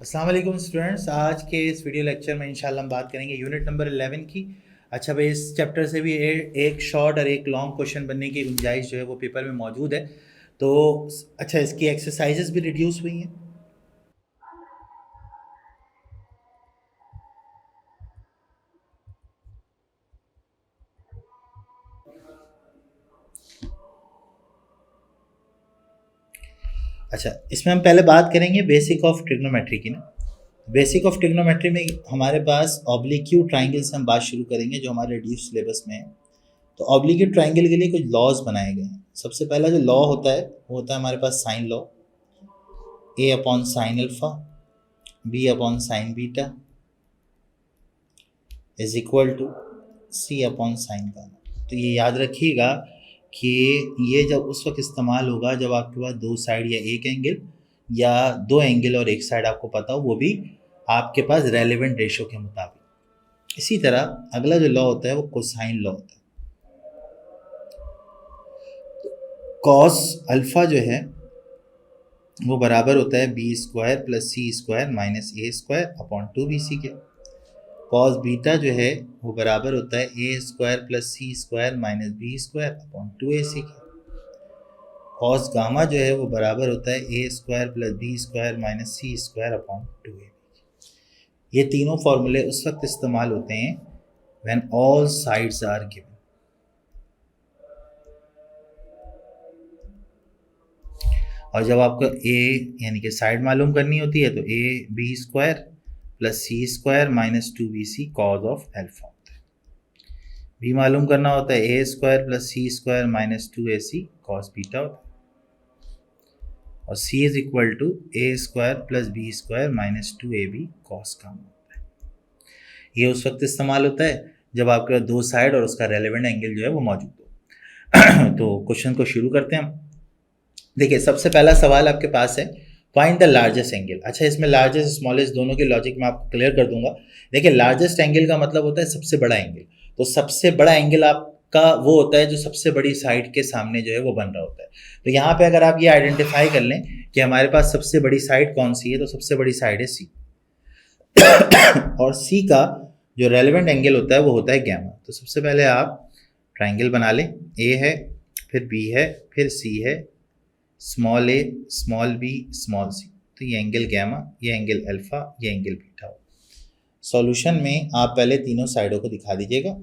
अस्सलाम वालेकुम स्टूडेंट्स। आज के इस वीडियो लेक्चर में इंशाल्लाह हम बात करेंगे यूनिट नंबर 11 की। अच्छा भाई, इस चैप्टर से भी एक शॉर्ट और एक लॉन्ग क्वेश्चन बनने की गुंजाइश जो है वो पेपर में मौजूद है। तो अच्छा, इसकी एक्सरसाइजेस भी रिड्यूस हुई हैं। अच्छा, इसमें हम पहले बात करेंगे बेसिक ऑफ ट्रिग्नोमेट्री की ना। बेसिक ऑफ ट्रिग्नोमेट्री में हमारे पास ऑब्लिक्यू ट्राइंगल से हम बात शुरू करेंगे जो हमारे रिड्यूस सिलेबस में है। तो ऑब्लिक्यू ट्राइंगल के लिए कुछ लॉज बनाए गए हैं। सबसे पहला जो लॉ होता है वो होता है हमारे पास sine law, A upon sine alpha B upon sine beta is equal to C upon sine gamma. तो ये याद रखिएगा कि ये जब उस वक्त इस्तेमाल होगा जब आपके पास दो साइड या एक एंगल या दो एंगल और एक साइड आपको पता हो, वो भी आपके पास रेलेवेंट रेशो के मुताबिक। इसी तरह अगला जो लॉ होता है वो कोसाइन लॉ होता है। कॉस अल्फा जो है वो बराबर होता है बी स्क्वायर प्लस सी स्क्वायर माइनस ए स्क्वायर अपॉन 2bc के। कॉस बीटा जो है वो बराबर होता है A square plus C square minus B square upon 2ac के। कॉस गामा जो है वो बराबर होता है A square plus B square minus C square upon 2ab। ये तीनों फॉर्मूले उस वक्त इस्तेमाल होते हैं when all sides are given. और जब आपको ए यानी कि साइड मालूम करनी होती है तो A B square plus C square minus 2bc cos of alpha होता है। बी मालूम करना होता है A square plus C square minus 2ac cos beta होता है। और C is equal to A square plus B square minus 2ab cos gamma होता है। ये उस वक्त इस्तेमाल होता है जब आपके पास दो साइड और उसका रेलेवेंट एंगल जो है वो मौजूद हो। तो क्वेश्चन को शुरू करते हैं हम। देखिए, सबसे पहला सवाल आपके पास है फाइंड द लार्जेस्ट एंगल। अच्छा, इसमें लार्जेस्ट स्मॉलेस्ट दोनों के लॉजिक मैं आपको क्लियर कर दूंगा। देखिए, लार्जेस्ट एंगल का मतलब होता है सबसे बड़ा एंगल। तो सबसे बड़ा एंगल आपका वो होता है जो सबसे बड़ी साइड के सामने जो है वो बन रहा होता है। तो यहाँ पे अगर आप ये आइडेंटिफाई कर लें कि हमारे पास सबसे बड़ी साइड कौन सी है, तो सबसे बड़ी साइड है सी। और सी का जो रेलेवेंट एंगल होता है वो होता है गैमा। तो सबसे पहले आप ट्राइंगल बना लें। ए है, फिर बी है, फिर सी है, small A, small B, small C. तो ये एंगल गैमा, ये एंगल अल्फा, ये एंगल बीटा हो। सॉल्यूशन में आप पहले तीनों साइडों को दिखा दीजिएगा।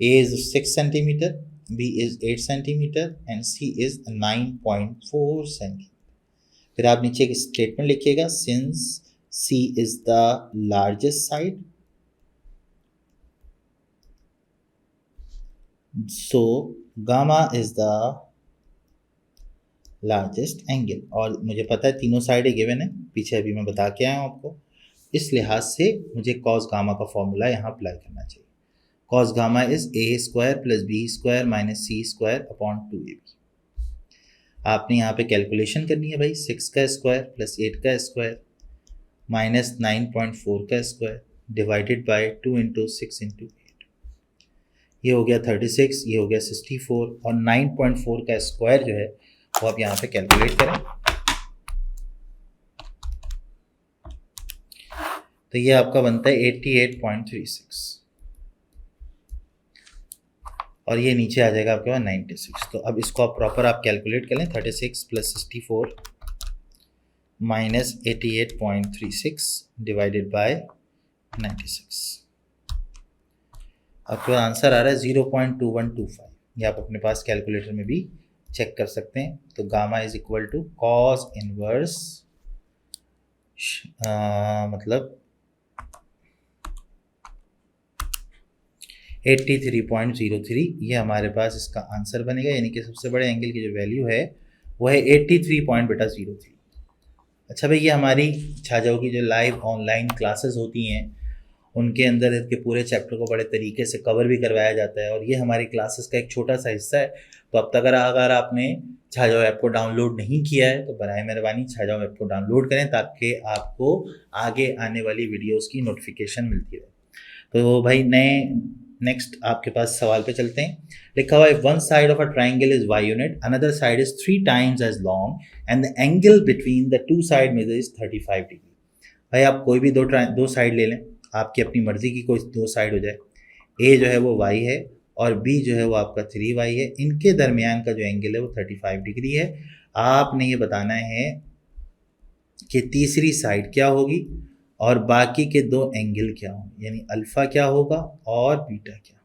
A is 6 centimetre, B is 8 centimetre and C is 9.4 centimetre. फिर आप नीचे एक स्टेटमेंट लिखिएगा, since C is the largest side so gamma is the largest angle. और मुझे पता है तीनों साइडें गिवन है, पीछे अभी मैं बता के आया हूँ आपको। इस लिहाज से मुझे कॉस गामा का फॉर्मूला यहाँ अप्लाई करना चाहिए। Cos gamma is a square plus B square minus C square upon 2ab। आपने यहाँ पे कैलकुलेशन करनी है भाई। 6 का स्क्वायर प्लस 8 का स्क्वायर माइनस 9.4 का square divided by 2 into 6 into 8। ये हो गया 36, ये हो गया 64 और 9.4 का स्क्वायर जो है वो आप यहाँ पे कैलकुलेट करें। तो ये आपका बनता है 88.36 और ये नीचे आ जाएगा आपके पास 96। तो अब इसको आप प्रॉपर आप कैलकुलेट कर लें। 36 प्लस 64 माइनस 88.36 डिवाइडेड बाय 96। आपके पास आंसर आ रहा है 0.2125। ये आप अपने पास कैलकुलेटर में भी चेक कर सकते हैं। तो gamma is equal to cos inverse मतलब 83.03। ये हमारे पास इसका आंसर बनेगा। यानी कि सबसे बड़े एंगल की जो वैल्यू है वो है 83.03। अच्छा भाई, ये हमारी छाजाओ की जो लाइव ऑनलाइन क्लासेस होती हैं उनके अंदर इसके पूरे चैप्टर को बड़े तरीके से कवर भी करवाया जाता है और ये हमारी क्लासेस का एक छोटा सा हिस्सा है। तो अब तक अगर आपने छाजाओ ऐप को डाउनलोड नहीं किया है तो बराए मेहरबानी छाजाओ ऐप को डाउनलोड करें ताकि आपको आगे आने वाली वीडियोस की नोटिफिकेशन मिलती रहे। तो भाई नेक्स्ट आपके पास सवाल पे चलते हैं। लिखा हुआ है one side of a triangle is y unit, another side is 3 times as long and the angle between the two side measure is 35 degree. भाई आप कोई भी दो साइड ले लें, आपकी अपनी मर्जी की कोई दो साइड हो जाए। ए जो है वो y है और b जो है वो आपका 3y है, इनके दरमियान का जो एंगल है वो 35 डिग्री है। आपने ये बताना है कि तीसरी साइड क्या होगी और बाकी के दो एंगल क्या होंगे, यानी अल्फा क्या होगा और बीटा क्या।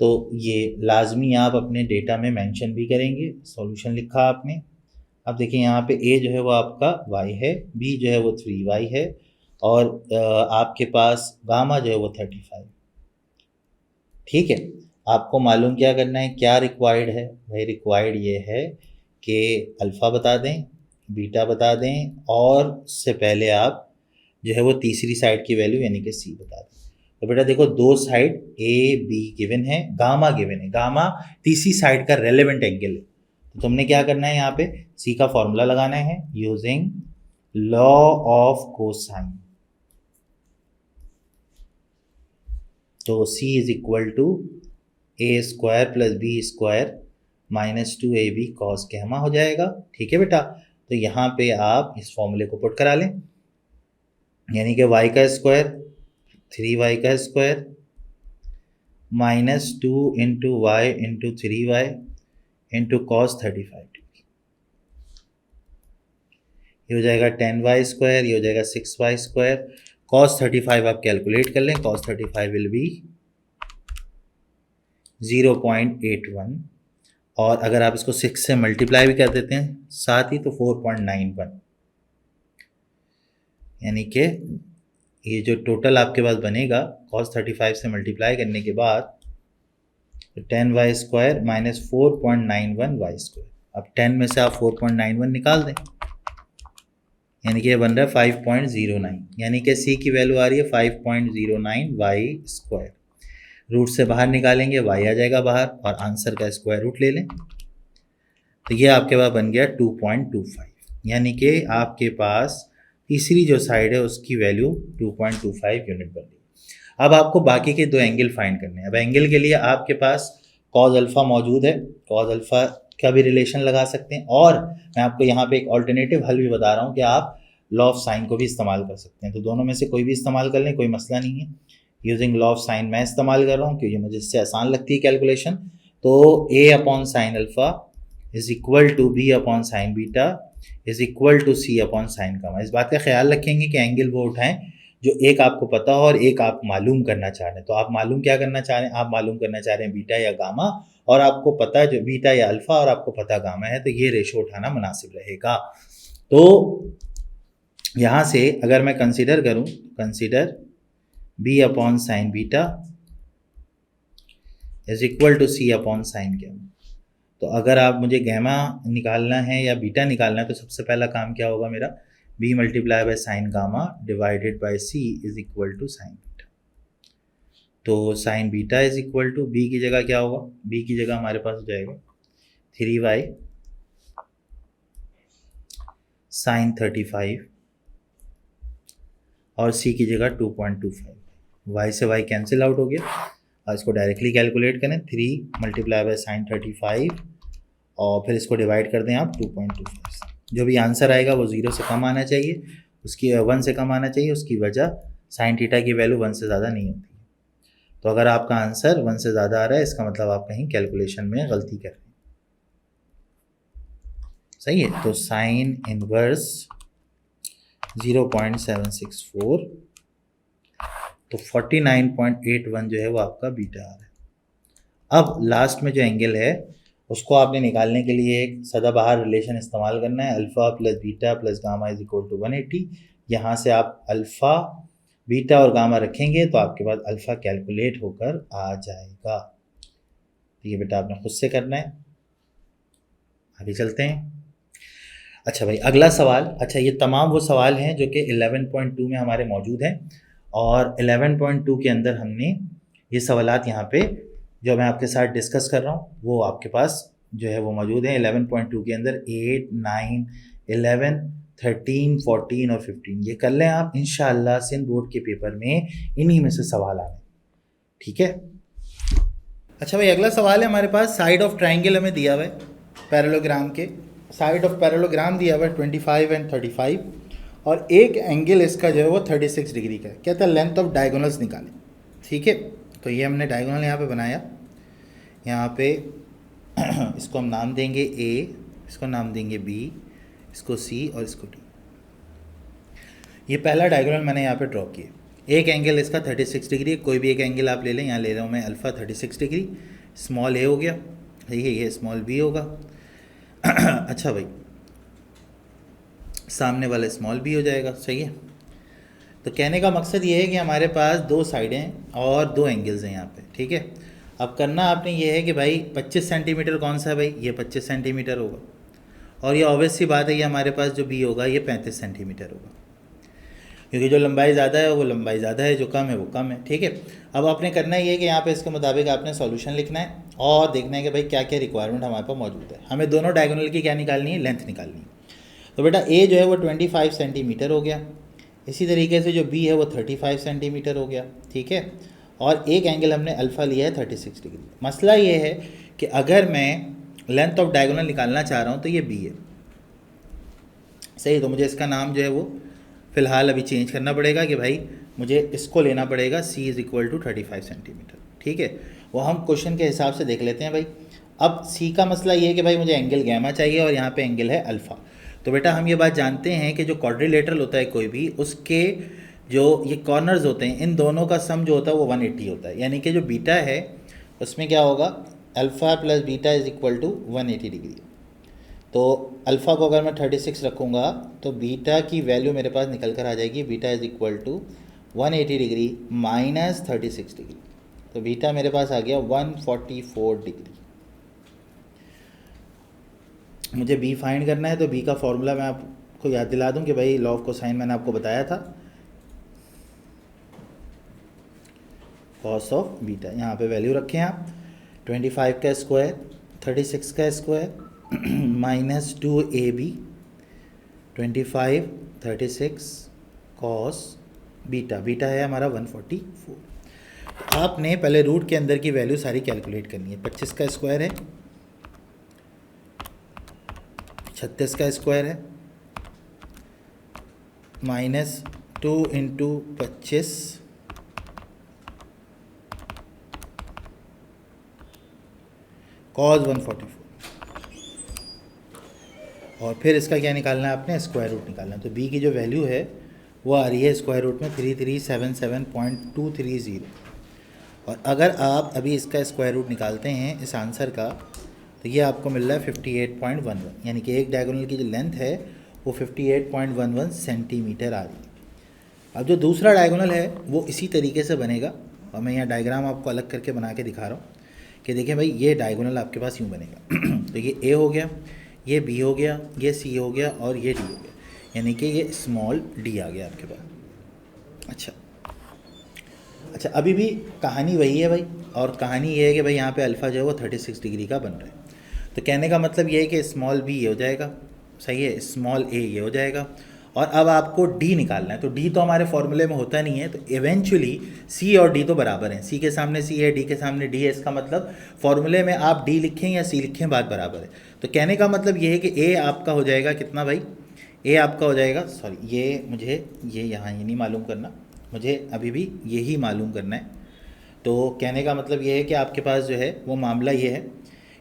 तो ये लाजमी आप अपने डेटा में मेंशन भी करेंगे। सॉल्यूशन लिखा आपने। अब देखिए यहाँ पे a जो है वो आपका y है, b जो है वो 3y है और आपके पास गामा जो है वो 35। ठीक है, आपको मालूम क्या करना है, क्या रिक्वायर्ड है भाई? रिक्वायर्ड ये है कि अल्फ़ा बता दें, बीटा बता दें और उससे पहले आप जो है वो तीसरी साइड की वैल्यू यानी कि c बता दें। तो बेटा देखो दो साइड a b गिवन है, गामा गिवन है, गामा तीसरी साइड का रेलेवेंट एंगल है। तो तुमने क्या करना है, यहाँ पे c का फॉर्मूला लगाना है यूजिंग लॉ ऑफ कोसाइन। तो c is equal to a square plus B square minus 2ab cos gamma हो जाएगा। ठीक है बेटा, तो यहाँ पे आप इस फॉर्मूले को पुट करा लें, यानी कि y का स्क्वायर 3y का square minus 2 into y into 3y into cos 35 degree, ये हो जाएगा 10y स्क्वायर, ये हो जाएगा 6y स्क्वायर। कॉस 35 आप कैलकुलेट कर लें, कॉस 35 विल बी 0.81 और अगर आप इसको 6 से मल्टीप्लाई भी कर देते हैं साथ ही तो 4.91, यानी कि ये जो टोटल आपके पास बनेगा cos 35 से मल्टीप्लाई करने के बाद 10y square minus 4.91y square. अब 10 में से आप 4.91 निकाल दें, यानी कि ये बन रहा है 5.09, यानी कि c की वैल्यू आ रही है 5.09y स्क्वायर। रूट से बाहर निकालेंगे y आ जाएगा बाहर और आंसर का स्क्वायर रूट ले लें, तो ये आपके पास बन गया 2.25, यानी कि आपके पास तीसरी जो साइड है उसकी वैल्यू 2.25 यूनिट बन रही है। अब आपको बाकी के दो एंगल फाइंड करने हैं। अब एंगल के लिए आपके पास कॉज अल्फा मौजूद है, कॉज अल्फा का भी रिलेशन लगा सकते हैं और मैं आपको यहाँ पे एक ऑल्टरनेटिव हल भी बता रहा हूँ कि आप लॉ ऑफ साइन को भी इस्तेमाल कर सकते हैं। तो दोनों में से कोई भी इस्तेमाल कर लें, कोई मसला नहीं है। यूजिंग लॉ ऑफ साइन मैं इस्तेमाल कर रहा हूँ क्योंकि मुझे इससे आसान लगती है कैलकुलेशन। तो a upon sine alpha is equal to b upon sine beta is equal to c upon sine gamma. इस बात का ख्याल रखेंगे कि एंगल वो उठाएं जो एक आपको पता हो और एक आप मालूम करना चाह रहे हैं। तो आप मालूम क्या करना चाह रहे हैं, आप मालूम करना चाह रहे हैं बीटा या गामा, और आपको पता है जो बीटा या अल्फा और आपको पता गामा है, तो ये रेशो उठाना मुनासिब रहेगा। तो यहाँ से अगर मैं कंसीडर करूँ, consider b upon sine beta is equal to c upon sine gamma. तो अगर आप मुझे गैमा निकालना है या बीटा निकालना है तो सबसे पहला काम क्या होगा मेरा, b multiply by sine gamma divided by c is equal to sine beta. तो sine beta is equal to b की जगह क्या होगा, b की जगह हमारे पास हो जाएगा 3y साइन 35 और c की जगह 2.25। y से y कैंसिल आउट हो गया और इसको डायरेक्टली कैलकुलेट करें, 3 मल्टीप्लाई बाय साइन 35 और फिर इसको डिवाइड कर दें आप 2.25। जो भी आंसर आएगा वो 0 से कम आना चाहिए, उसकी 1 से कम आना चाहिए। उसकी वजह साइन थीटा की वैल्यू 1 से ज़्यादा नहीं होती है। तो अगर आपका आंसर 1 से ज़्यादा आ रहा है इसका मतलब आप कहीं कैलकुलेशन में गलती कर रहे हैं। सही है, तो साइन इनवर्स 0.764 तो 49.81 जो है वो आपका बीटा आ रहा है। अब लास्ट में जो एंगल है उसको आपने निकालने के लिए एक सदाबहार रिलेशन इस्तेमाल करना है, alpha plus beta plus gamma is equal to 180। यहाँ से आप अल्फ़ा बीटा और गामा रखेंगे तो आपके पास अल्फ़ा कैलकुलेट होकर आ जाएगा। तो ये बेटा आपने खुद से करना है। आगे चलते हैं। अच्छा भाई अगला सवाल, अच्छा ये तमाम वो सवाल हैं जो कि 11.2 में हमारे मौजूद हैं और 11.2 के अंदर हमने ये सवालात यहाँ पे जो मैं आपके साथ डिस्कस कर रहा हूँ वो आपके पास जो है वो मौजूद हैं 11.2 के अंदर। 8, 9, 11, 13, 14 और 15 ये कर लें आप, इंशाअल्लाह सिंध बोर्ड के पेपर में इन्हीं में से सवाल आने। ठीक है। अच्छा भाई अगला सवाल है हमारे पास, साइड ऑफ ट्राइंगल हमें दिया हुआ है पैरेललोग्राम के, साइड ऑफ पैरेललोग्राम दिया हुआ है 25 एंड 35 और एक एंगल इसका जो है वो 36 डिग्री का है। कहता है लेंथ ऑफ डायगोनल्स निकालें। ठीक है, तो ये हमने डायगोनल यहाँ पे बनाया। यहाँ पे इसको हम नाम देंगे ए, इसको नाम देंगे बी, इसको सी और इसको डी। ये पहला डायगोनल मैंने यहाँ पे ड्रॉ किया। एक एंगल इसका 36 डिग्री है, कोई भी एक एंगल आप ले लें। यहाँ ले रहा हूँ मैं अल्फ़ा 36 डिग्री, स्मॉल ए हो गया, ये स्मॉल बी होगा। अच्छा भाई, सामने वाला स्मॉल बी हो जाएगा। सही है। तो कहने का मकसद ये है कि हमारे पास दो साइडें और दो एंगल्स हैं यहाँ पे। ठीक है, अब करना आपने ये है कि भाई 25 सेंटीमीटर कौन सा है भाई, ये 25 सेंटीमीटर होगा। और ये ऑब्वियस सी बात है, ये हमारे पास जो बी होगा ये 35 सेंटीमीटर होगा, क्योंकि जो लंबाई ज़्यादा है वो लंबाई ज़्यादा है, जो कम है वो कम है। ठीक है, अब आपने करना ये है कि यहाँ पे इसके मुताबिक आपने सॉल्यूशन लिखना है और देखना है कि भाई क्या क्या रिक्वायरमेंट हमारे पास मौजूद है। हमें दोनों डायगोनल की क्या निकालनी है, लेंथ निकालनी है। तो बेटा ए जो है वो 25 सेंटीमीटर हो गया, इसी तरीके से जो बी है वो 35 सेंटीमीटर हो गया। ठीक है, और एक एंगल हमने अल्फ़ा लिया है 36 डिग्री। मसला ये है कि अगर मैं लेंथ ऑफ डायगोनल निकालना चाह रहा हूँ तो ये बी है। सही, तो मुझे इसका नाम जो है वो फ़िलहाल अभी चेंज करना पड़ेगा कि भाई मुझे इसको लेना पड़ेगा c is equal to 35 centimetre. ठीक है, वो हम क्वेश्चन के हिसाब से देख लेते हैं भाई। अब c का मसला ये है कि भाई मुझे एंगल गैमा चाहिए और यहाँ पे एंगल है अल्फ़ा। तो बेटा हम ये बात जानते हैं कि जो क्वाड्रिलेटरल होता है कोई भी, उसके जो ये कॉर्नर्स होते हैं, इन दोनों का सम जो होता है वो 180 होता है। यानी कि जो बीटा है उसमें क्या होगा, alpha plus beta is equal to 180 degree. तो अल्फ़ा को अगर मैं 36 रखूँगा तो बीटा की वैल्यू मेरे पास निकल कर आ जाएगी, beta is equal to 180 degree minus 36 degree. तो बीटा मेरे पास आ गया 144 डिग्री। मुझे बी फाइंड करना है, तो बी का फॉर्मूला मैं आपको याद दिला दूं कि भाई लॉ ऑफ कोसाइन मैंने आपको बताया था, कॉस ऑफ बीटा। यहाँ पे वैल्यू रखें आप 25 का स्क्वायर 36 का square minus 2ab 25 36 cos beta. Beta है हमारा 144। तो आपने पहले रूट के अंदर की वैल्यू सारी कैलकुलेट करनी है। 25 का स्क्वायर है, 36 का स्क्वायर है, माइनस 2 इंटू 25 कॉस 144, और फिर इसका क्या निकालना है आपने, स्क्वायर रूट निकालना है। तो बी की जो वैल्यू है वो आ रही है स्क्वायर रूट में 3377.230। और अगर आप अभी इसका स्क्वायर रूट निकालते हैं इस आंसर का, तो ये आपको मिल रहा है 58.11, यानी कि एक डायगोनल की जो लेंथ है वो 58.11 सेंटीमीटर आ रही है। अब जो दूसरा डायगोनल है वो इसी तरीके से बनेगा, और मैं यहाँ डायग्राम आपको अलग करके बना के दिखा रहा हूँ कि देखें भाई ये डायगोनल आपके पास यूँ बनेगा। तो ये ए हो गया, ये बी हो गया, ये सी हो गया और ये डी हो गया, यानी कि ये स्मॉल डी आ गया आपके पास। अच्छा, अभी भी कहानी वही है भाई, और कहानी ये है कि भाई यहाँ पे अल्फ़ा जो है वो 36 डिग्री का बन रहा है। तो कहने का मतलब ये है कि स्मॉल बी ये हो जाएगा, सही है, स्मॉल ए ये हो जाएगा, और अब आपको डी निकालना है। तो डी तो हमारे फॉर्मूले में होता नहीं है, तो इवेंचुअली सी और डी तो बराबर हैं, सी के सामने सी है, डी के सामने डी है। इसका मतलब फॉर्मूले में आप डी लिखें या सी लिखें, बात बराबर है। तो कहने का मतलब ये है कि ए आपका हो जाएगा कितना भाई, ए आपका हो जाएगा, सॉरी ये मुझे ये यहाँ ये नहीं मालूम करना, मुझे अभी भी यही मालूम करना है। तो कहने का मतलब ये है कि आपके पास जो है वो मामला ये है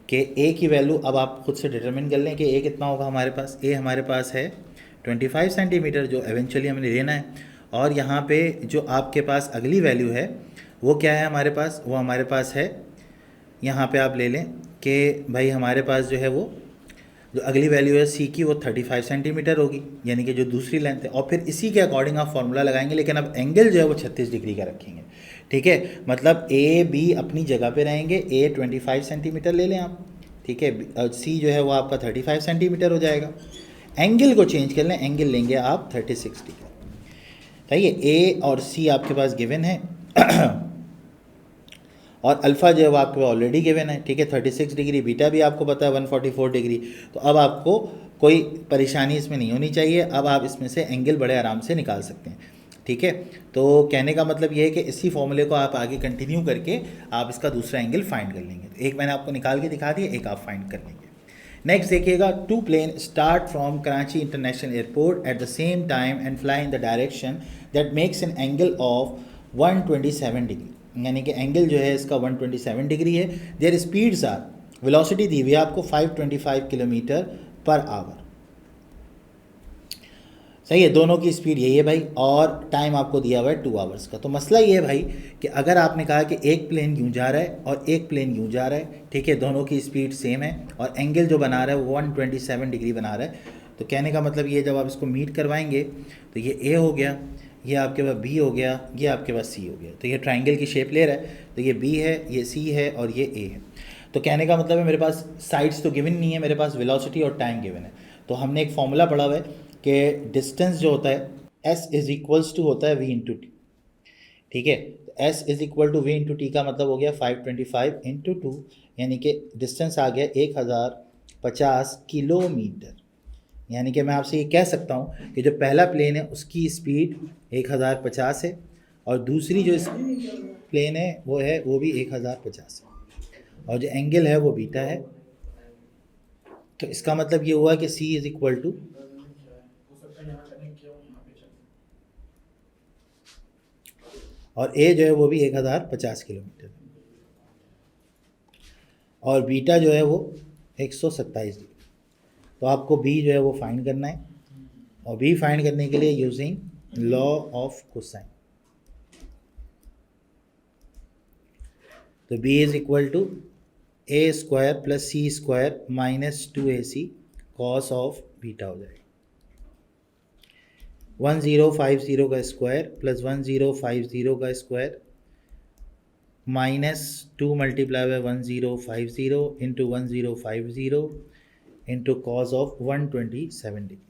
कि ए की वैल्यू अब आप खुद से डिटरमिन कर लें कि ए कितना होगा हमारे पास। ए हमारे पास है 25 सेंटीमीटर जो एवेंचुअली हमें लेना है, और यहाँ पे जो आपके पास अगली वैल्यू है वो क्या है हमारे पास, वो हमारे पास है, यहाँ पे आप ले लें कि भाई हमारे पास जो है वो जो अगली वैल्यू है सी की वो 35 सेंटीमीटर होगी, यानी कि जो दूसरी लेंथ है, और फिर इसी के अकॉर्डिंग आप फॉर्मूला लगाएंगे, लेकिन अब एंगल जो है वो 36 डिग्री का रखेंगे। ठीक है, मतलब ए बी अपनी जगह पे रहेंगे, ए 25 सेंटीमीटर ले लें आप, ठीक है, और सी जो है वो आपका 35 सेंटीमीटर हो जाएगा। एंगल को चेंज कर लें, एंगल लेंगे आप 36 डिग्री। सही है, ए और सी आपके पास गिवन है और अल्फ़ा जो है वो आपके पास ऑलरेडी गिवन है। ठीक है, 36 डिग्री, बीटा भी आपको पता है 144 डिग्री। तो अब आपको कोई परेशानी इसमें नहीं होनी चाहिए, अब आप इसमें से एंगल बड़े आराम से निकाल सकते हैं। ठीक है, तो कहने का मतलब ये है कि इसी फॉर्मूले को आप आगे कंटिन्यू करके आप इसका दूसरा एंगल फाइंड कर लेंगे। तो एक मैंने आपको निकाल के दिखा दिया, एक आप फाइंड कर लेंगे। नेक्स्ट देखिएगा, two plane start from Karachi international airport at the same time and fly in the direction that makes an angle of 127 degree, यानी कि एंगल जो है इसका 127 डिग्री है। देयर स्पीड्स आर, वेलोसिटी दी हुई है आपको 525 किलोमीटर पर आवर। सही है, दोनों की स्पीड यही है भाई, और टाइम आपको दिया हुआ है 2 आवर्स का। तो मसला ये है भाई कि अगर आपने कहा कि एक प्लेन यूँ जा रहा है और एक प्लेन यूँ जा रहा है, ठीक है, दोनों की स्पीड सेम है और एंगल जो बना रहा है वो 127 डिग्री बना रहा है, तो कहने का मतलब ये, जब आप इसको मीट करवाएंगे तो ये ए हो गया, ये आपके पास बी हो गया, ये आपके पास सी हो गया। तो ये ट्राइंगल की शेप ले रहा है, तो ये बी है, ये सी है और ये ए है। तो कहने का मतलब है मेरे पास साइड्स तो गिवन नहीं है, मेरे पास वेलोसिटी और टाइम गिवन है। तो हमने एक फॉर्मूला पढ़ा हुआ है कि डिस्टेंस जो होता है s इज इक्वल्स टू होता है v इंटू टी, ठीक है। तो s is equal to v into t का मतलब हो गया 525 इंटू 2, यानी कि डिस्टेंस आ गया 1050 किलोमीटर। यानी कि मैं आपसे ये कह सकता हूँ कि जो पहला प्लेन है उसकी स्पीड 1050 है और दूसरी जो प्लेन है वो भी 1050 है और जो एंगल है वो बीटा है। तो इसका मतलब ये हुआ कि c इज इक्वल टू, और a जो है वो भी 1050 किलोमीटर और बीटा जो है वो 127 डिग्री। तो आपको b जो है वो फाइंड करना है और b फाइंड करने के लिए यूजिंग लॉ ऑफ कोसाइन, तो b is equal to a square plus c square minus 2ac cos of beta हो जाएगा। 1050 का स्क्वायर प्लस 1050 का square minus 2 multiply by 1050 into 1050 into cos of 127 degree.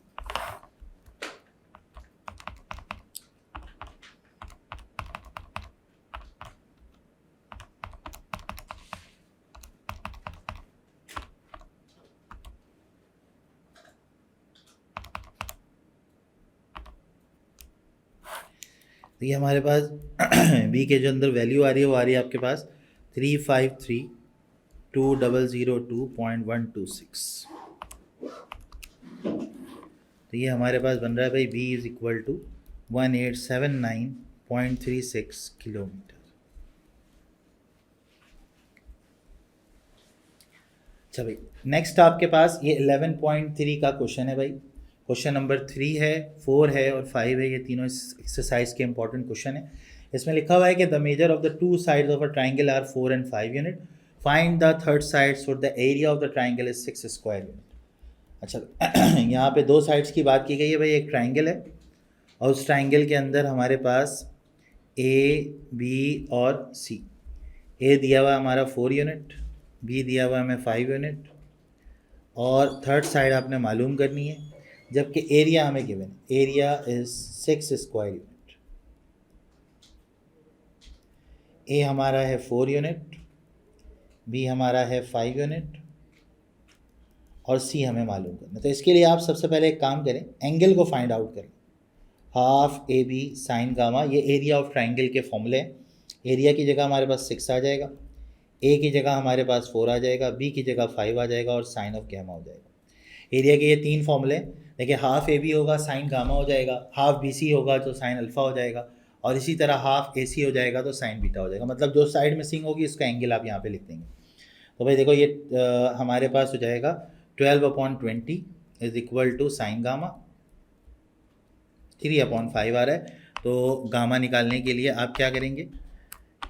तो ये हमारे पास b के जो अंदर वैल्यू आ रही है वो आ रही है आपके पास 3532002.126। तो ये हमारे पास बन रहा है भाई b is equal to 1879.36 kilometre. अच्छा भाई, नेक्स्ट आपके पास ये 11.3 का क्वेश्चन है भाई। क्वेश्चन नंबर 3 है, 4 है और 5 है, ये तीनों एक्सरसाइज के इंपॉर्टेंट क्वेश्चन है। इसमें लिखा हुआ है कि the major of the two sides of a triangle are 4 and 5 unit, find the third side so the area of the triangle is 6 square unit. अच्छा यहाँ पे दो साइड्स की बात की गई है भाई। एक ट्राइंगल है और उस ट्राइंगल के अंदर हमारे पास ए, बी और सी। ए दिया हुआ हमारा 4 यूनिट, बी दिया हुआ हमें 5 यूनिट और थर्ड साइड आपने मालूम करनी है, जबकि एरिया हमें given, area is 6 square unit. A हमारा है 4 यूनिट, बी हमारा है 5 यूनिट और सी हमें मालूम करना। तो इसके लिए आप सबसे पहले एक काम करें, एंगल को फाइंड आउट करें। Half a b sine gamma, ये एरिया ऑफ ट्राइंगल के फॉर्मूले हैं। एरिया की जगह हमारे पास 6 आ जाएगा, ए की जगह हमारे पास 4 आ जाएगा, बी की जगह 5 आ जाएगा और साइन ऑफ गामा हो जाएगा। एरिया के ये 3 फॉर्मूले, देखिए हाफ ए बी होगा साइन गामा हो जाएगा, हाफ बी सी होगा तो साइन अल्फ़ा हो जाएगा और इसी तरह हाफ ए सी हो जाएगा तो साइन बीटा हो जाएगा। मतलब जो साइड मिसिंग होगी उसका एंगल आप यहाँ पे लिख देंगे। तो भाई देखो ये हमारे पास हो जाएगा 12/20 is equal to sine gamma, 3/5 आ रहा है। तो गामा निकालने के लिए आप क्या करेंगे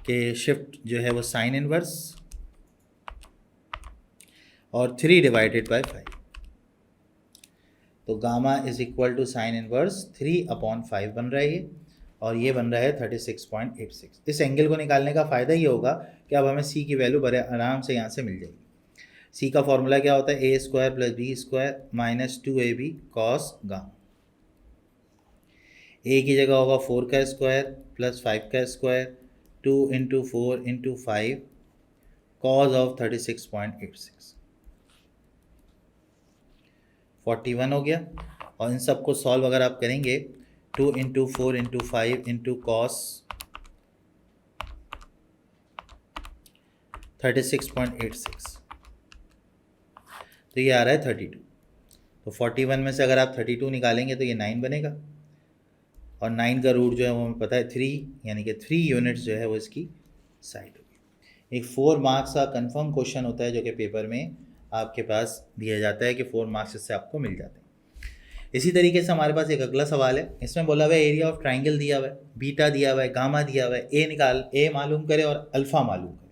कि शिफ्ट जो है वो साइन इनवर्स और 3 डिवाइडेड बाय 5, तो gamma is equal to sine inverse 3/5 बन रहा है ये, और ये बन रहा है 36.86। इस एंगल को निकालने का फ़ायदा ये होगा कि अब हमें सी की वैल्यू बड़े आराम से यहाँ से मिल जाएगी। सी का फॉर्मूला क्या होता है, A square plus B square minus 2ab cos gamma. A की जगह होगा 4 का स्क्वायर प्लस 5 का square 2 into 4 into 5 cos of 36.86, 41 हो गया। और इन सब को सॉल्व अगर आप करेंगे 2 इंटू 4 इंटू 5 इंटू कॉस 36.86, तो ये आ रहा है 32। तो 41 में से अगर आप 32 निकालेंगे तो ये 9 बनेगा, और 9 का रूट जो है वो हमें पता है 3, यानी कि 3 यूनिट्स जो है वो इसकी साइड होगी। एक 4 मार्क्स का कंफर्म क्वेश्चन होता है जो कि पेपर में आपके पास दिया जाता है कि 4 मार्क्स इससे आपको मिल जाते हैं। इसी तरीके से हमारे पास एक अगला सवाल है, इसमें बोला हुआ है एरिया ऑफ ट्राइंगल दिया हुआ है, बीटा दिया हुआ है, गामा दिया हुआ है, ए मालूम करे और अल्फ़ा मालूम करे।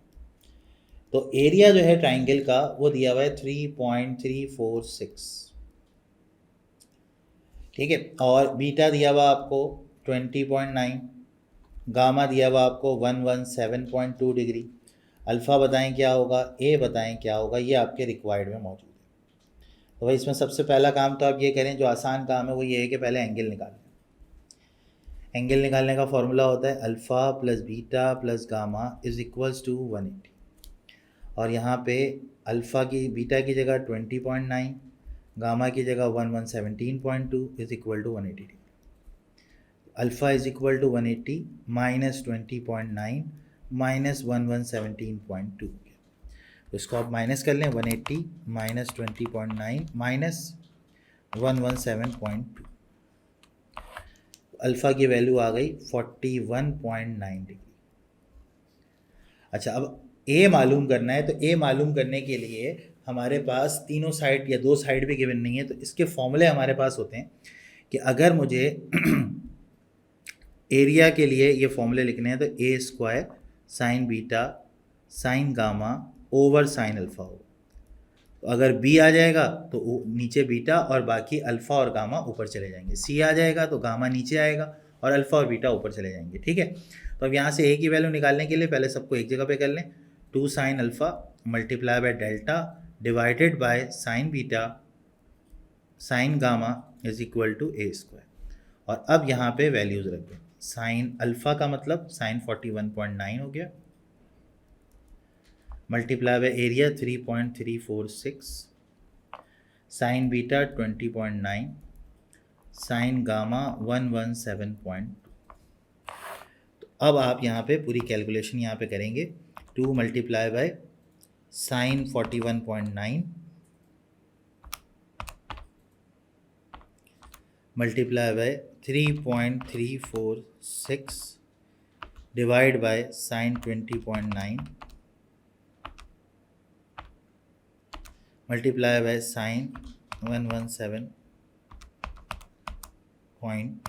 तो एरिया जो है ट्राइंगल का वो दिया हुआ है 3.346, ठीक है, और बीटा दिया हुआ आपको 20.9, गामा दिया हुआ आपको 117.2 डिग्री, अल्फ़ा बताएं क्या होगा, ए बताएं क्या होगा, ये आपके रिक्वायर्ड में मौजूद है। तो भाई इसमें सबसे पहला काम तो आप ये करें, जो आसान काम है वो ये है कि पहले एंगल निकालें। एंगल निकालने का फॉर्मूला होता है alpha plus beta plus gamma is equals to 180, और यहाँ पे अल्फ़ा की बीटा की जगह 20.9, गामा की जगह 1117.2 is equal to 180 degree. Alpha is equal to 180 minus 20.9 minus 1117.2, तो इसको आप माइनस कर लें, 180 माइनस 20.9 माइनस 117.2, अल्फ़ा की वैल्यू आ गई 41.9 डिग्री। अच्छा, अब ए मालूम करना है, तो ए मालूम करने के लिए हमारे पास तीनों साइड या 2 साइड भी गिवन नहीं है, तो इसके फॉर्मूले हमारे पास होते हैं कि अगर मुझे एरिया के लिए ये फॉर्मूले लिखने हैं तो A square sine beta sine gamma over sine alpha हो। तो अगर बी आ जाएगा तो नीचे बीटा और बाकी अल्फ़ा और गामा ऊपर चले जाएंगे, सी आ जाएगा तो गामा नीचे आएगा और अल्फ़ा और बीटा ऊपर चले जाएंगे, ठीक है। तो अब यहाँ से ए की वैल्यू निकालने के लिए पहले सबको एक जगह पे कर लें, 2 sine alpha multiply by delta divided by sine beta sine gamma is equal to A square, और अब यहाँ पे वैल्यूज़ रख दें। साइन अल्फ़ा का मतलब साइन 41.9 हो गया, multiply by area 3.346, sign beta 20.9, sign gamma 117.2। तो अब आप यहाँ पे पूरी कैलकुलेशन यहाँ पे करेंगे, 2 multiply by sign 41.9 multiply by 3.346 divide by sine 20.9 multiply by sign 117 point,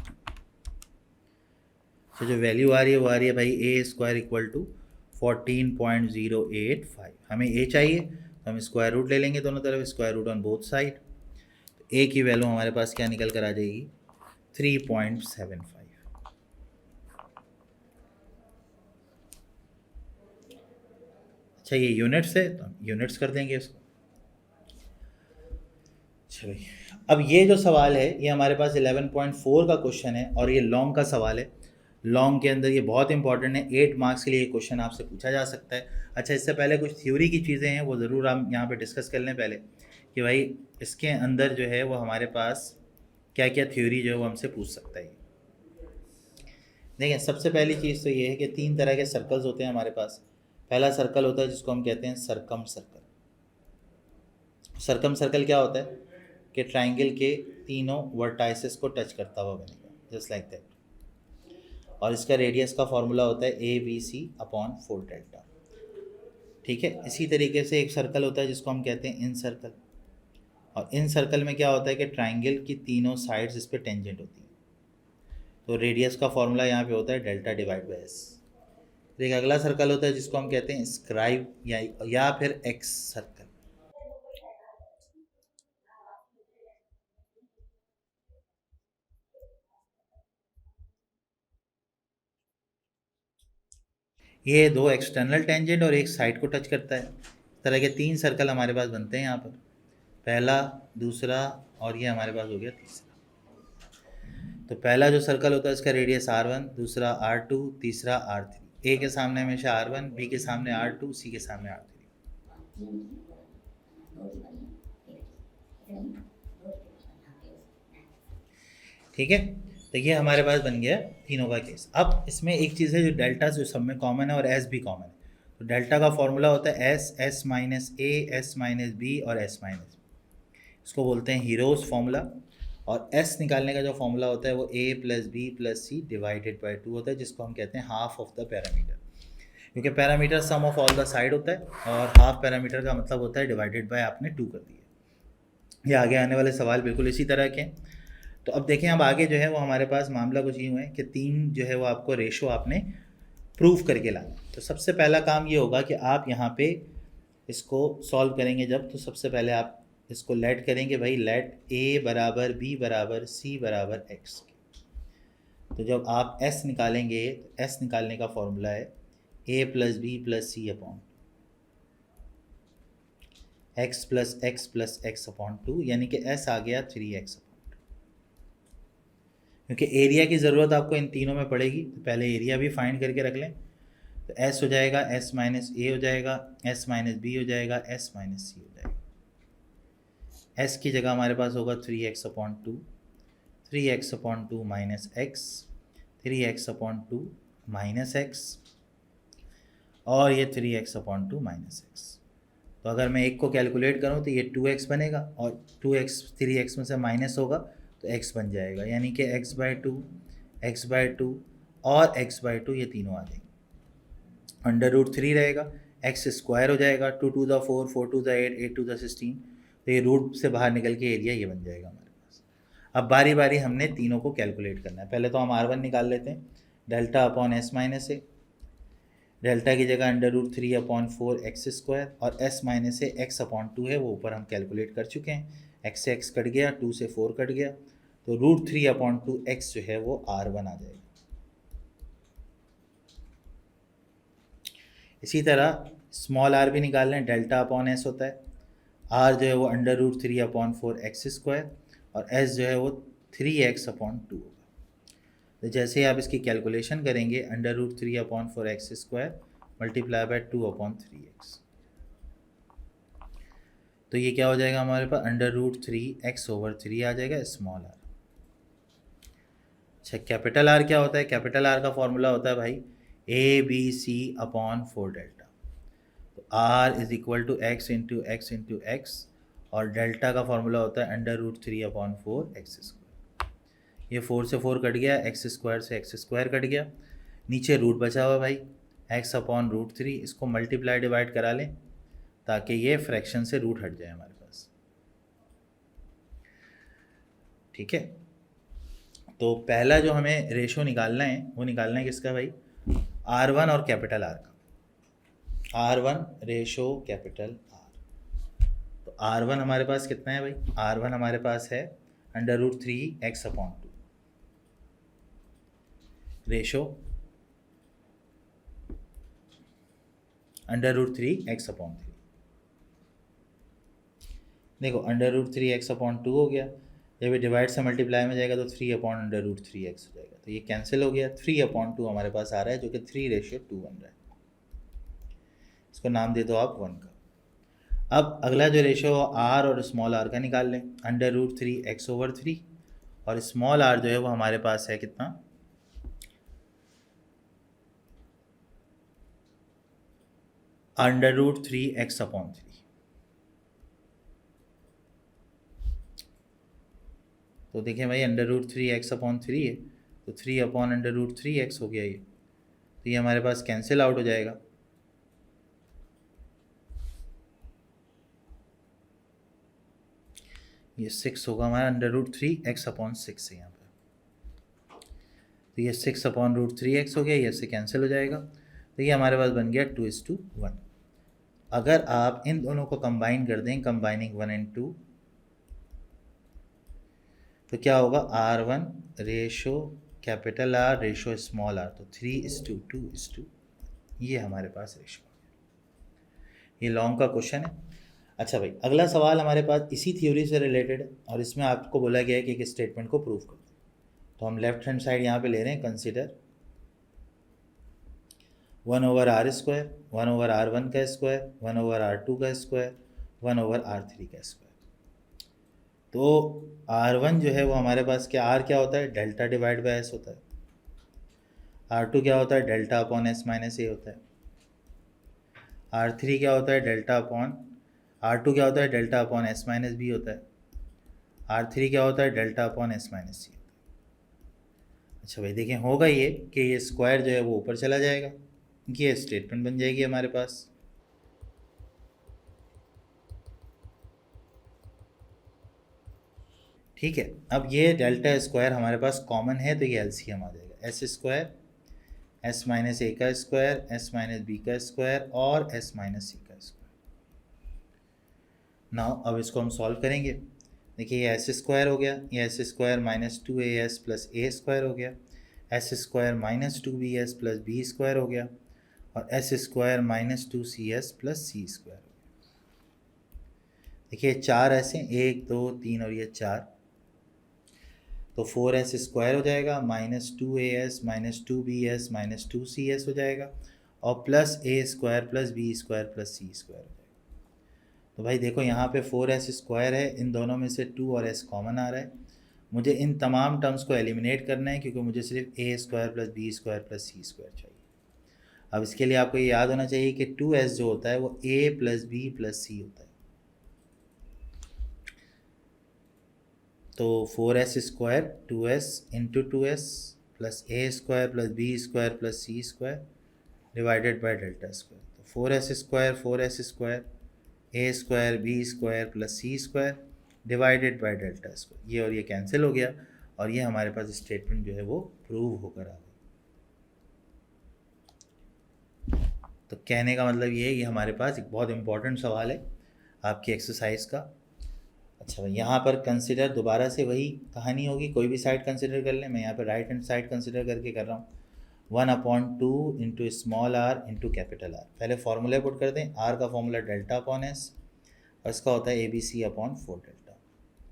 तो जो वैल्यू आ रही है वो आ रही है भाई ए स्क्वायर इक्वल टू 14.085। हमें ए चाहिए तो हम स्क्वायर रूट ले लेंगे दोनों तरफ, square root on both side, तो ए की वैल्यू हमारे पास क्या निकल कर आ जाएगी 3.75। अच्छा, ये यूनिट्स है तो हम यूनिट्स कर देंगे इसको। अच्छा भाई, अब ये जो सवाल है ये हमारे पास 11.4 का क्वेश्चन है और ये लॉन्ग का सवाल है। लॉन्ग के अंदर ये बहुत इंपॉर्टेंट है, 8 मार्क्स के लिए ये क्वेश्चन आपसे पूछा जा सकता है। अच्छा, इससे पहले कुछ थ्योरी की चीज़ें हैं वो ज़रूर हम यहाँ पे डिस्कस कर लें पहले, कि भाई इसके अंदर जो है वो हमारे पास क्या क्या थ्योरी जो है वो हमसे पूछ सकता है। देखिए, सबसे पहली चीज़ तो ये है कि 3 तरह के सर्कल्स होते हैं हमारे पास। पहला सर्कल होता है जिसको हम कहते हैं सरकम सर्कल। सरकम सर्कल क्या होता है कि ट्राइंगल के तीनों वर्टाइसेस को टच करता हुआ बनेगा, जस्ट लाइक दैट, और इसका रेडियस का फॉर्मूला होता है ABC/4 डेल्टा, ठीक है। इसी तरीके से एक सर्कल होता है जिसको हम कहते हैं इन सर्कल, और इन सर्कल में क्या होता है कि ट्राइंगल की तीनों साइड्स इस पर टेंजेंट होती हैं, तो रेडियस का फॉर्मूला यहाँ पे होता है डेल्टा डिवाइड बाय एस। एक अगला सर्कल होता है जिसको हम कहते हैं स्क्राइब या फिर एक्स सर्कल। ये 2 एक्सटर्नल टेंजेंट और एक साइड को टच करता है। इस तरह के 3 सर्कल हमारे पास बनते हैं यहाँ पर, पहला, दूसरा और ये हमारे पास हो गया तीसरा। तो पहला जो सर्कल होता है इसका रेडियस R1, दूसरा R2, तीसरा R3। ए के सामने हमेशा R1, बी के सामने R2, सी के सामने R3, ठीक है। तो ये हमारे पास बन गया तीनों का केस। अब इसमें एक चीज़ है जो डेल्टा जो सब में कॉमन है और एस भी कॉमन है। तो डेल्टा का फॉर्मूला होता है एस माइनस ए, एस माइनस बी और एस माइनस बी। इसको बोलते हैं हीरोज़ फॉर्मूला। और एस निकालने का जो फॉर्मूला होता है वो a plus b plus c divided by 2 होता है, जिसको हम कहते हैं हाफ ऑफ द पैरामीटर, क्योंकि parameter sum of all the side होता है और हाफ पैरामीटर का मतलब होता है डिवाइडेड बाय आपने 2 कर दिया। ये आगे आने वाले सवाल बिल्कुल इसी तरह के हैं। तो अब देखें, अब आगे जो है वो हमारे पास मामला कुछ यूँ है कि 3 जो है वो आपको रेशो आपने प्रूव करके लाना। तो सबसे पहला काम ये होगा कि आप यहाँ पे इसको सॉल्व करेंगे जब, तो सबसे पहले आप इसको लेट करेंगे भाई, लेट a बराबर b बराबर c बराबर x। तो जब आप s निकालेंगे तो s निकालने का फॉर्मूला है a plus b plus c upon x plus x upon 2, यानी कि s आ गया 3x अपॉन 2। क्योंकि एरिया की ज़रूरत आपको इन तीनों में पड़ेगी, तो पहले एरिया भी फाइंड करके रख लें। तो s हो जाएगा s माइनस ए हो जाएगा, s माइनस बी हो जाएगा, s माइनस सी हो जाएगा। s की जगह हमारे पास होगा 3x upon 2, 3x upon 2 minus x, 3x upon 2 minus x, और ये 3x अपॉन 2 माइनस एक्स। तो अगर मैं एक को कैलकुलेट करूँ तो ये 2x बनेगा, और 2x 3x में से माइनस होगा तो x बन जाएगा, यानी कि x/2 और x/2 ये तीनों आ जाएंगे। √3 रहेगा, x स्क्वायर हो जाएगा, 2 to the 4, 4 to the 8, 8 to the 16, तो ये रूट से बाहर निकल के एरिया ये बन जाएगा हमारे पास। अब बारी बारी हमने तीनों को कैलकुलेट करना है। पहले तो हम r1 निकाल लेते हैं, डेल्टा अपॉन s माइनस ए, डेल्टा की जगह √3 अपॉन 4x², और s माइनस ए x अपॉन 2 है वो ऊपर हम कैलकुलेट कर चुके हैं। x से x कट गया, 2 से 4 कट गया, तो √3 अपॉन 2x जो है वो r1 आ जाएगा। इसी तरह स्मॉल r भी निकाल लें, डेल्टा अपॉन s होता है, r जो है वो √3 अपॉन 4x², और s जो है वो 3x अपॉन 2 होगा। तो जैसे ही आप इसकी कैलकुलेशन करेंगे, √3 upon 4x² multiply by 2 upon 3x, तो ये क्या हो जाएगा हमारे पास, √3x/3 आ जाएगा स्मॉल r। अच्छा, कैपिटल R क्या होता है? कैपिटल R का फॉर्मूला होता है भाई ABC अपॉन 4 डेल्टा। तो R is equal to x into x into x, और डेल्टा का फॉर्मूला होता है √3 अपॉन 4x²। ये 4 से 4 कट गया, x² से x² कट गया, नीचे रूट बचा हुआ भाई x अपॉन √3, इसको मल्टीप्लाई डिवाइड करा लें ताकि ये फ्रैक्शन से रूट हट जाए हमारे पास। ठीक है, तो पहला जो हमें रेशो निकालना है वो निकालना है किसका भाई, R1 और कैपिटल R का। R1 ratio capital R। तो R1 हमारे पास कितना है भाई, R1 हमारे पास है √3x upon 2 ratio √3x upon 3। देखो √3x अपॉन 2 हो गया, जब ये डिवाइड से मल्टीप्लाई में जाएगा तो 3 अपॉन √3x हो जाएगा, तो ये कैंसिल हो गया। 3 अपॉन 2 हमारे पास आ रहा है, जो कि 3:2 बन रहा है। इसको नाम दे दो आप 1 का। अब अगला जो रेशो R और स्मॉल r का निकाल लें, √3x/3, और स्मॉल r जो है वो हमारे पास है कितना, √3x अपॉन 3। तो देखें भाई √3x अपॉन 3 है, तो 3 अपॉन √3x हो गया ये, तो ये हमारे पास कैंसिल आउट हो जाएगा। ये 6 होगा हमारा, √3x अपॉन 6 है यहाँ पे, तो ये 6 अपॉन √3x हो गया, ये से कैंसिल हो जाएगा, तो ये हमारे पास बन गया 2:1। अगर आप इन दोनों को कंबाइन कर दें, कंबाइनिंग 1 and 2, तो क्या होगा, R1 ratio capital R ratio small r, तो 3:2:2, ये हमारे पास रेशो है। ये लॉन्ग का क्वेश्चन है। अच्छा भाई, अगला सवाल हमारे पास इसी थ्योरी से रिलेटेड है, और इसमें आपको बोला गया है कि एक स्टेटमेंट को प्रूव कर दो। तो हम लेफ्ट हैंड साइड यहाँ पे ले रहे हैं, कंसिडर 1/r², 1/r1 का स्क्वायर, 1/r2 का स्क्वायर, 1/r3 का स्क्वायर। तो R1 जो है वो हमारे पास क्या, R क्या होता है, डेल्टा डिवाइड बाय S होता है। R2 क्या होता है, डेल्टा अपॉन S माइनस ए होता है। R3 क्या होता है, डेल्टा अपॉन R2 क्या होता है, delta upon S minus b होता है। R3 क्या होता है, delta upon S minus c. अच्छा भाई देखें, होगा ये कि ये स्क्वायर जो है वो ऊपर चला जाएगा, ये स्टेटमेंट बन जाएगी हमारे पास। ठीक है, अब ये डेल्टा स्क्वायर हमारे पास कॉमन है, तो ये एलसीएम आ जाएगा, एस स्क्वायर एस माइनस ए का स्क्वायर, एस माइनस बी का स्क्वायर और एस माइनस सी का स्क्वायर। नाउ अब इसको हम सॉल्व करेंगे। देखिए ये एस स्क्वायर हो गया, ये S square minus 2as plus ए स्क्वायर हो गया, S square minus 2bs plus B square हो गया, और S square minus 2cs plus सी स्क्वायर हो गया। देखिए चार ऐसे, 1 2 3 और ये 4, तो 4s स्क्वायर हो जाएगा, minus 2as minus 2bs minus 2cs हो जाएगा, और प्लस ए square plus B square plus सी स्क्वायर हो जाएगा। तो भाई देखो यहाँ पे 4s स्क्वायर है, इन दोनों में से 2 और s कॉमन आ रहा है। मुझे इन तमाम टर्म्स को एलिमिनेट करना है, क्योंकि मुझे सिर्फ A square plus B square plus C square चाहिए। अब इसके लिए आपको ये याद होना चाहिए कि 2s जो होता है वो a plus b plus c होता है। तो 4s square 2s into 2s plus A square plus B square plus C square divided by delta square. तो 4s square a square b square plus C square divided by delta square, ये और ये cancel हो गया, और ये हमारे पास statement जो है वो प्रूव होकर आ गई। तो कहने का मतलब ये है, ये हमारे पास एक बहुत इंपॉर्टेंट सवाल है आपकी एक्सरसाइज का। अच्छा भाई यहाँ पर कंसिडर, दोबारा से वही कहानी होगी, कोई भी साइड कंसिडर कर लें। मैं यहाँ पर राइट हैंड साइड कंसिडर करके कर रहा हूँ। 1/2 into small R into capital R. पहले फार्मूला पुट कर दें, आर का फॉर्मूला डेल्टा अपॉन एस, और इसका होता है ABC अपॉन 4 डेल्टा।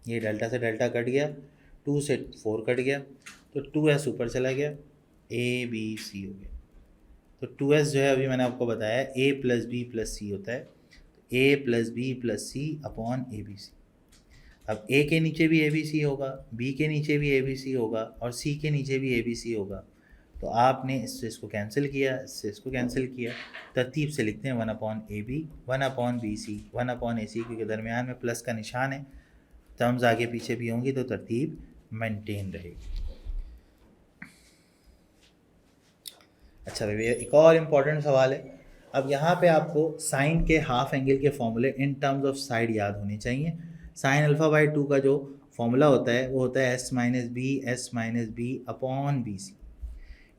ये डेल्टा से डेल्टा कट गया, 2 से 4 कट गया, तो 2s ऊपर चला गया, ABC हो गया। तो 2s जो है अभी मैंने आपको बताया a plus b plus c होता है, तो a plus b plus c upon ABC। अब a के नीचे भी ABC होगा, b के नीचे भी ABC होगा, और c के नीचे भी ABC होगा। तो आपने इससे इसको कैंसिल किया, इससे इसको कैंसिल किया, तरतीब से लिखते हैं 1/AB 1/BC 1/AC, क्योंकि दरमियान में प्लस का निशान है, टर्म्स आगे पीछे भी होंगी तो तरतीब मेंटेन रहेगी। अच्छा भैया एक और इम्पॉर्टेंट सवाल है। अब यहाँ पे आपको साइन के हाफ एंगल के फॉर्मूले इन टर्म्स ऑफ साइड याद होने चाहिए। साइन अल्फ़ा बाई 2 का जो फॉर्मूला होता है वो होता है s minus B upon BC।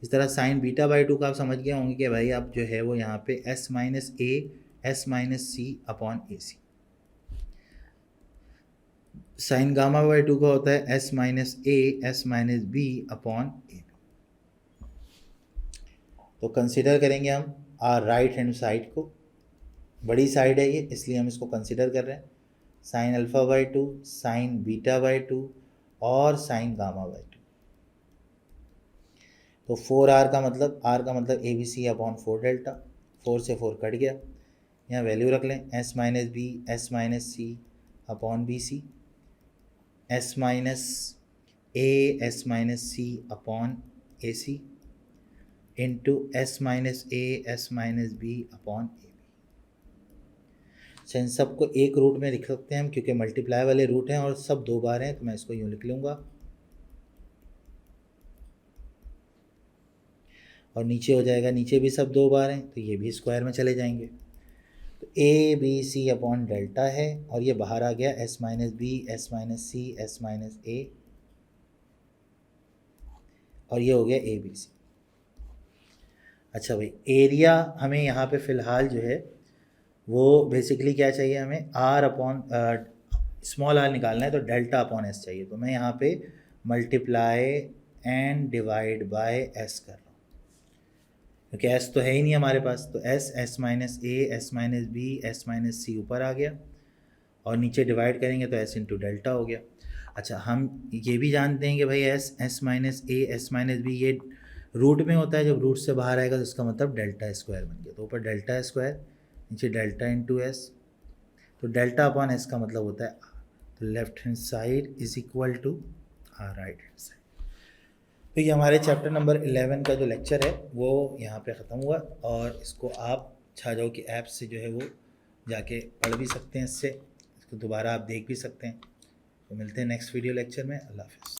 इस तरह साइन बीटा बाई 2 का आप समझ गए होंगे कि भाई आप जो है वो यहाँ पे s minus C upon AC। Sine gamma by 2 का होता है s minus B upon AB। तो कंसिडर करेंगे हम राइट हैंड साइड को, बड़ी साइड है ये इसलिए हम इसको कंसिडर कर रहे हैं। Sine alpha by 2, sign beta by 2 और साइन गामा बाई 2। तो 4r का मतलब, r का मतलब ABC अपॉन 4 डेल्टा, 4 से 4 कट गया, यहाँ वैल्यू रख लें s माइनस सी अपॉन BC, s माइनस सी upon AC into s minus B upon AB। इन सबको एक रूट में लिख सकते हैं हम, क्योंकि मल्टीप्लाई वाले रूट हैं और सब 2 बार हैं, तो मैं इसको यूँ लिख लूँगा। और नीचे हो जाएगा, नीचे भी सब 2 बार हैं, तो ये भी स्क्वायर में चले जाएंगे। तो ABC अपॉन डेल्टा है, और ये बाहर आ गया s minus c s minus A, और ये हो गया ABC। अच्छा भाई एरिया हमें यहाँ पे फ़िलहाल जो है वो बेसिकली क्या चाहिए, हमें r अपॉन स्मॉल r निकालना है, तो डेल्टा अपॉन s चाहिए। तो मैं यहाँ पे multiply and divide by s कर रहा हूँ, क्योंकि s तो है ही नहीं हमारे पास। तो s minus A s minus B s minus C ऊपर आ गया, और नीचे डिवाइड करेंगे तो s इंटू डेल्टा हो गया। अच्छा हम ये भी जानते हैं कि भाई s minus A s minus B ये रूट में होता है, जब रूट से बाहर आएगा तो इसका मतलब डेल्टा स्क्वायर बन गया। तो ऊपर डेल्टा स्क्वायर, नीचे डेल्टा इंटू s, तो डेल्टा अपॉन s का मतलब होता है r। तो left hand side is equal to right hand side. तो ये हमारे चैप्टर नंबर 11 का जो लेक्चर है वो यहाँ पे ख़त्म हुआ, और इसको आप छाजाओ की ऐप से जो है वो जाके पढ़ भी सकते हैं, इसको दोबारा आप देख भी सकते हैं। तो मिलते हैं नेक्स्ट वीडियो लेक्चर में। अल्लाह हाफ़िज़।